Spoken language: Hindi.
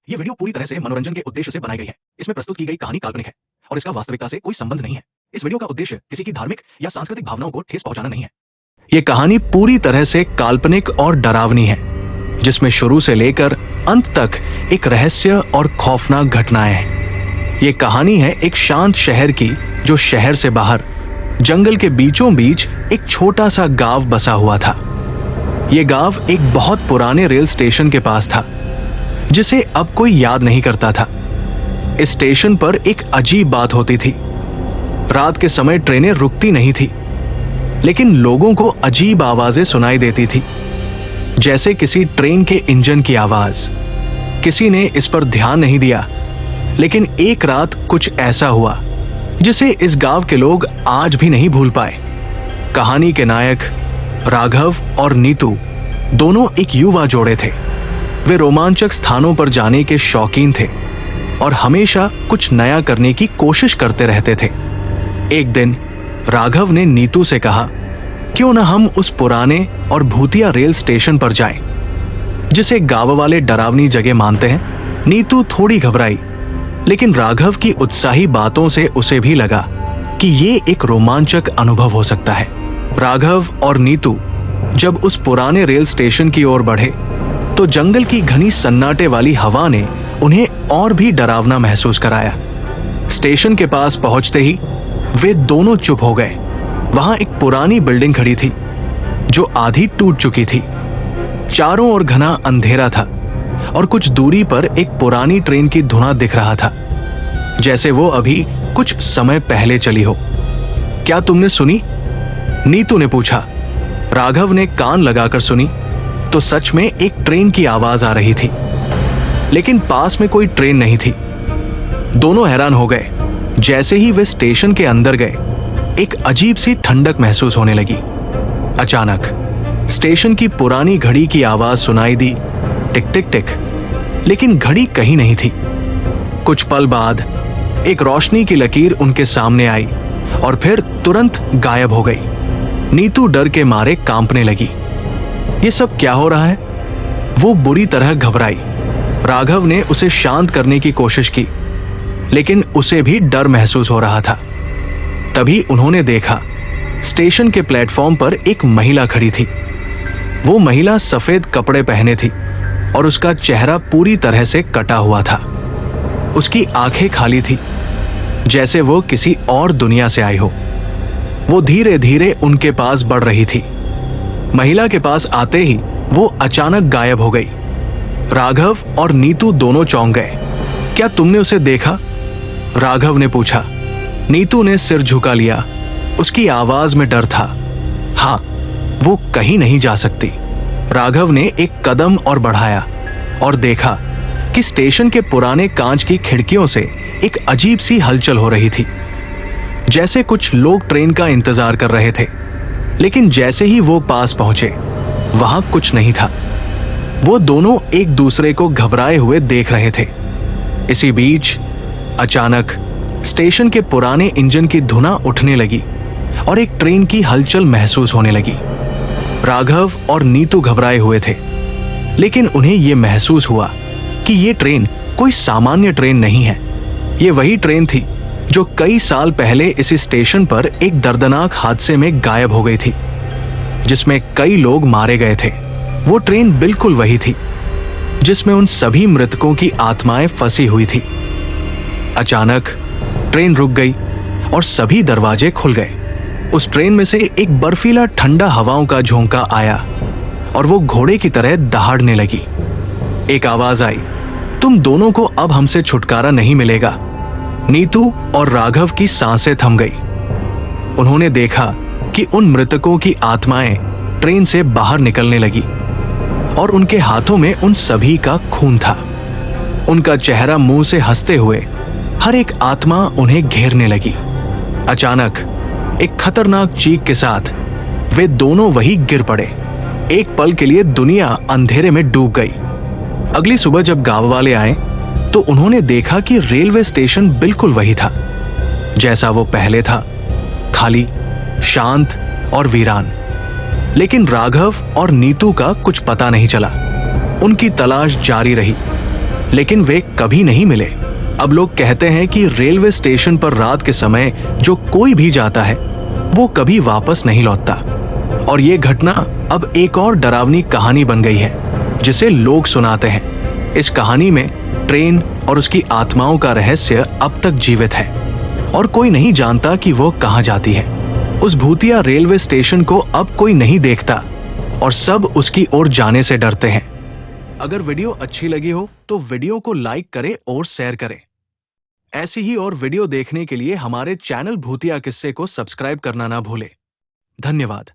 ये वीडियो पूरी तरह से मनोरंजन के उद्देश्य से बनाई गई है। इसमें प्रस्तुत की गई कहानी काल्पनिक है और इसका वास्तविकता से कोई संबंध नहीं है। इस वीडियो का उद्देश्य किसी की धार्मिक या सांस्कृतिक भावनाओं को ठेस पहुंचाना नहीं है। ये कहानी पूरी तरह से काल्पनिक और डरावनी है, जिसमें शुरू से लेकर अंत तक एक रहस्य और खौफनाक घटनाएं हैं। ये कहानी है एक शांत शहर की, जो शहर से बाहर जंगल के बीचों बीच एक छोटा सा गांव बसा हुआ था। ये गांव एक बहुत पुराने रेल स्टेशन के पास था, जिसे अब कोई याद नहीं करता था। इस स्टेशन पर एक अजीब बात होती थी। रात के समय ट्रेनें रुकती नहीं थी, लेकिन लोगों को अजीब आवाजें सुनाई देती थी, जैसे किसी ट्रेन के इंजन की आवाज। किसी ने इस पर ध्यान नहीं दिया, लेकिन एक रात कुछ ऐसा हुआ जिसे इस गांव के लोग आज भी नहीं भूल पाए। कहानी के नायक राघव और नीतू दोनों एक युवा जोड़े थे। वे रोमांचक स्थानों पर जाने के शौकीन थे और हमेशा कुछ नया करने की कोशिश करते रहते थे। एक दिन राघव ने नीतू से कहा, क्यों ना हम उस पुराने और भूतिया रेल स्टेशन पर जाएं, जिसे गांव वाले डरावनी जगह मानते हैं। नीतू थोड़ी घबराई, लेकिन राघव की उत्साही बातों से उसे भी लगा कि ये एक रोमांचक अनुभव हो सकता है। राघव और नीतू जब उस पुराने रेल स्टेशन की ओर बढ़े, तो जंगल की घनी सन्नाटे वाली हवा ने उन्हें और भी डरावना महसूस कराया। स्टेशन के पास पहुंचते ही वे दोनों चुप हो गए। वहां एक पुरानी बिल्डिंग खड़ी थी, जो आधी टूट चुकी थी। चारों ओर घना अंधेरा था और कुछ दूरी पर एक पुरानी ट्रेन की धुना दिख रहा था, जैसे वो अभी कुछ समय पहले चली हो। क्या तुमने सुनी? नीतू ने पूछा। राघव ने कान लगाकर सुनी तो सच में एक ट्रेन की आवाज आ रही थी, लेकिन पास में कोई ट्रेन नहीं थी। दोनों हैरान हो गए। जैसे ही वे स्टेशन के अंदर गए, एक अजीब सी ठंडक महसूस होने लगी। अचानक स्टेशन की पुरानी घड़ी की आवाज सुनाई दी, टिक टिक टिक, लेकिन घड़ी कहीं नहीं थी। कुछ पल बाद एक रोशनी की लकीर उनके सामने आई और फिर तुरंत गायब हो गई। नीतू डर के मारे कांपने लगी। ये सब क्या हो रहा है? वो बुरी तरह घबराई। राघव ने उसे शांत करने की कोशिश की, लेकिन उसे भी डर महसूस हो रहा था। तभी उन्होंने देखा, स्टेशन के प्लेटफॉर्म पर एक महिला खड़ी थी। वो महिला सफेद कपड़े पहने थी और उसका चेहरा पूरी तरह से कटा हुआ था। उसकी आंखें खाली थी, जैसे वो किसी और दुनिया से आई हो। वो धीरे धीरे उनके पास बढ़ रही थी। महिला के पास आते ही वो अचानक गायब हो गई। राघव और नीतू दोनों चौंक गए। क्या तुमने उसे देखा? राघव ने पूछा। नीतू ने सिर झुका लिया। उसकी आवाज में डर था। हाँ, वो कहीं नहीं जा सकती। राघव ने एक कदम और बढ़ाया और देखा कि स्टेशन के पुराने कांच की खिड़कियों से एक अजीब सी हलचल हो रही थी, जैसे कुछ लोग ट्रेन का इंतजार कर रहे थे। लेकिन जैसे ही वो पास पहुंचे, वहां कुछ नहीं था। वो दोनों एक दूसरे को घबराए हुए देख रहे थे। इसी बीच अचानक स्टेशन के पुराने इंजन की धुना उठने लगी और एक ट्रेन की हलचल महसूस होने लगी। राघव और नीतू घबराए हुए थे, लेकिन उन्हें यह महसूस हुआ कि ये ट्रेन कोई सामान्य ट्रेन नहीं है। ये वही ट्रेन थी जो कई साल पहले इसी स्टेशन पर एक दर्दनाक हादसे में गायब हो गई थी, जिसमें कई लोग मारे गए थे। वो ट्रेन बिल्कुल वही थी जिसमें उन सभी मृतकों की आत्माएं फंसी हुई थी। अचानक ट्रेन रुक गई और सभी दरवाजे खुल गए। उस ट्रेन में से एक बर्फीला ठंडा हवाओं का झोंका आया और वो घोड़े की तरह दहाड़ने लगी। एक आवाज आई, तुम दोनों को अब हमसे छुटकारा नहीं मिलेगा। नीतू और राघव की सांसें थम गई। उन्होंने देखा कि उन मृतकों की आत्माएं ट्रेन से बाहर निकलने लगी और उनके हाथों में उन सभी का खून था। उनका चेहरा मुंह से हंसते हुए हर एक आत्मा उन्हें घेरने लगी। अचानक एक खतरनाक चीख के साथ वे दोनों वहीं गिर पड़े। एक पल के लिए दुनिया अंधेरे में डूब गई। अगली सुबह जब गांव वाले आए, तो उन्होंने देखा कि रेलवे स्टेशन बिल्कुल वही था जैसा वो पहले था, खाली, शांत और वीरान। लेकिन राघव और नीतू का कुछ पता नहीं चला। उनकी तलाश जारी रही, लेकिन वे कभी नहीं मिले। अब लोग कहते हैं कि रेलवे स्टेशन पर रात के समय जो कोई भी जाता है वो कभी वापस नहीं लौटता। और ये घटना अब एक और डरावनी कहानी बन गई है जिसे लोग सुनाते हैं। इस कहानी में ट्रेन और उसकी आत्माओं का रहस्य अब तक जीवित है और कोई नहीं जानता कि वो कहां जाती है। उस भूतिया रेलवे स्टेशन को अब कोई नहीं देखता और सब उसकी ओर जाने से डरते हैं। अगर वीडियो अच्छी लगी हो तो वीडियो को लाइक करें और शेयर करें। ऐसी ही और वीडियो देखने के लिए हमारे चैनल भूतिया किस्से को सब्सक्राइब करना ना भूलें। धन्यवाद।